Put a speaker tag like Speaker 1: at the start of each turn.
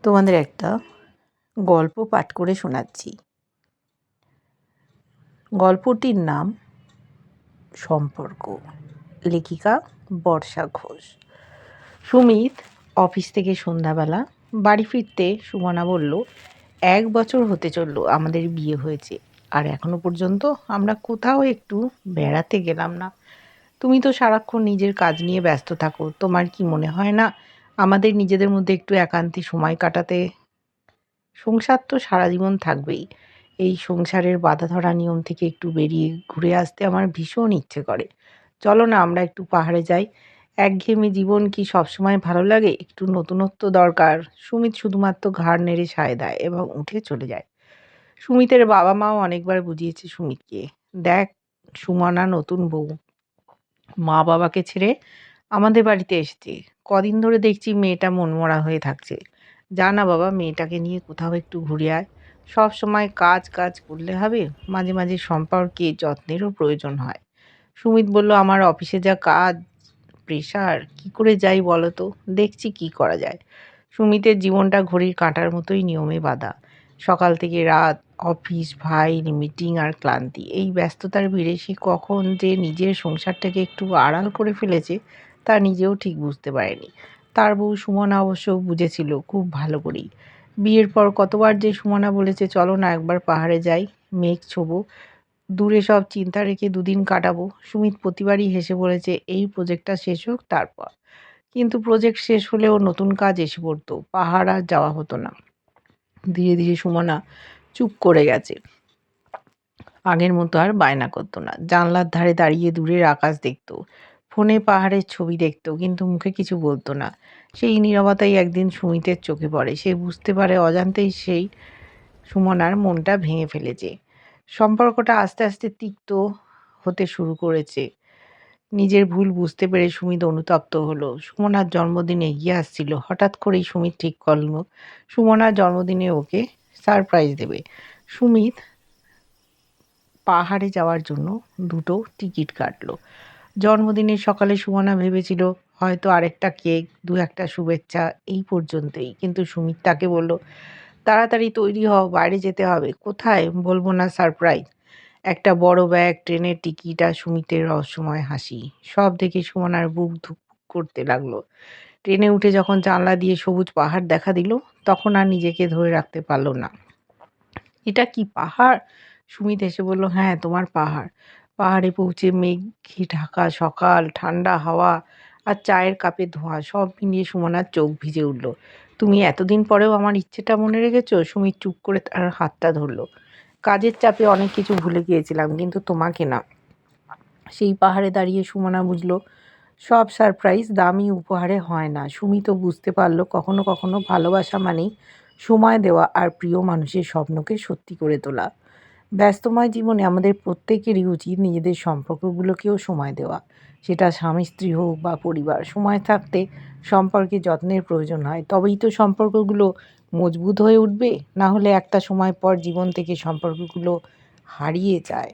Speaker 1: তোমাদের একটা গল্প পাঠ করে শোনাচ্ছি। গল্পটির নাম সম্পর্ক। লেখিকা বর্ষা ঘোষ। সুমিত অফিস থেকে সন্ধ্যাবেলা বাড়ি ফিরতে সুমনা বলল, 1 বছর হতে চলল আমাদের বিয়ে হয়েছে, আর এখনো পর্যন্ত আমরা কোথাও একটু বেড়াতে গেলাম না। তুমি তো সারাক্ষণ নিজের কাজ নিয়ে ব্যস্ত থাকো, তোমার কি মনে হয় না আমাদের নিজেদের মধ্যে একটু একান্তে সময় কাটাতে? সংসার তো সারা জীবন থাকবেই। এই সংসারের বাঁধা-ধরা নিয়ম থেকে একটু বেরিয়ে ঘুরে আসতে আমার ভীষণ ইচ্ছে করে। চলো না আমরা একটু পাহাড়ে যাই। একঘেয়েমি জীবন কি সবসময় ভালো লাগে? একটু নতুনত্ব দরকার। সুমিত শুধুমাত্র ঘাড় নেড়ে সায় দেয় এবং উঠে চলে যায়। সুমিতের বাবা-মাও অনেকবার বুঝিয়েছে সুমিতকে। দেখ, সুমনা নতুন বউ। মা-বাবাকে ছেড়ে আমাদের বাড়িতে এসেছে। কদিন ধরে দেখছি মেয়েটা মনমরা হয়ে থাকছে। যা না বাবা, মেয়েটাকে নিয়ে কোথাও একটু ঘুরে আয়। সব সময় কাজ কাজ করলে হবে? মাঝে মাঝে সম্পর্কে যত্নেরও প্রয়োজন হয়। সুমিত বলল, আমার অফিসে যা কাজ, প্রেশার, কি করে যাই বলো তো? দেখছি কি করা যায়। সুমিতের জীবনটা ঘড়ির কাঁটার মতোই নিয়মে বাঁধা। সকাল থেকে রাত, অফিস, ফাইল, মিটিং আর ক্লান্তি। এই ব্যস্ততার ভিড়ে সে কখন যে নিজের সংসারটাকে একটু আড়াল করে ফেলেছে তা নিজেও ঠিক বুঝতে পারেনি। তার বউ সুমনা অবশ্য বুঝেছিল খুব ভালো করেই। বিয়ের পর কতবার যে সুমনা বলেছে, চলো না একবার পাহাড়ে যাই, মেঘ ছোবো, দূরে সব চিন্তা রেখে দুদিন কাটাবো। সুমিত প্রতিবারই হেসে বলেছে, এই প্রজেক্টটা শেষ হোক তারপর। কিন্তু প্রজেক্ট শেষ হলেও নতুন কাজ এসে পড়তো, পাহাড় আর যাওয়া হতো না। ধীরে ধীরে সুমনা চুপ করে গেছে। আগের মতো আর বায়না করতো না। জানলার ধারে দাঁড়িয়ে দূরের আকাশ দেখতো, ফোনে পাহাড়ের ছবি দেখতো, কিন্তু মুখে কিছু বলতো না। সেই নীরবতাই একদিন সুমিতের চোখে পড়ে। সে বুঝতে পারে অজান্তেই সেই সুমনার মনটা ভেঙে ফেলেছে। সম্পর্কটা আস্তে আস্তে তিক্ত হতে শুরু করেছে। নিজের ভুল বুঝতে পেরে সুমিত অনুতপ্ত হলো। সুমনার জন্মদিন এগিয়ে আসছিল। হঠাৎ করেই সুমিত ঠিক করল সুমনার জন্মদিনে ওকে সারপ্রাইজ দেবে। সুমিত পাহাড়ে যাওয়ার জন্য 2টো টিকিট কাটলো। জন্মদিনের সকালে সুমনা ভেবেছিল হয়তো আরেকটা কেক, 2-একটা শুভেচ্ছা, এই পর্যন্তই। কিন্তু সুমিত তাকে বলল, তাড়াতাড়ি তৈরি হও, বাইরে যেতে হবে। কোথায়? বলবো না সারপ্রাইজ। একটা বড় ব্যাগ, ট্রেনের টিকিট আর সুমিতের রহস্যময় হাসি, সব দেখে সুমনার বুক ধুক করতে লাগলো। ট্রেনে উঠে যখন জানলা দিয়ে সবুজ পাহাড় দেখা দিল, তখন আর নিজেকে ধরে রাখতে পারলো না। এটা কি পাহাড়? সুমিত এসে বলল, হ্যাঁ তোমার পাহাড়। পাহাড়ে পৌঁছে মেঘে ঢাকা সকাল, ঠান্ডা হাওয়া আর চায়ের কাপে ধোঁয়া, সব মিলিয়ে সুমনার চোখ ভিজে উঠল। তুমি এতদিন পরেও আমার ইচ্ছেটা মনে রেখেছো? সুমিত চুপ করে তার হাতটা ধরল। কাজের চাপে অনেক কিছু ভুলে গিয়েছিলাম, কিন্তু তোমাকে না। সেই পাহাড়ে দাঁড়িয়ে সুমনা বুঝল, সব সারপ্রাইজ দামি উপহারে হয় না। সুমিতও বুঝতে পারল কখনো কখনো ভালোবাসা মানেই সময় দেওয়া আর প্রিয় মানুষের স্বপ্নকে সত্যি করে তোলা। ব্যস্তময় জীবনে আমাদের প্রত্যেকেরই উচিত নিজেদের সম্পর্কগুলোকেও সময় দেওয়া। সেটা স্বামী স্ত্রী হোক বা পরিবার। সময় থাকতে সম্পর্কে যত্নের প্রয়োজন হয়, তবেই তো সম্পর্কগুলো মজবুত হয়ে উঠবে। না হলে একটা সময় পর জীবন থেকে সম্পর্কগুলো হারিয়ে যায়।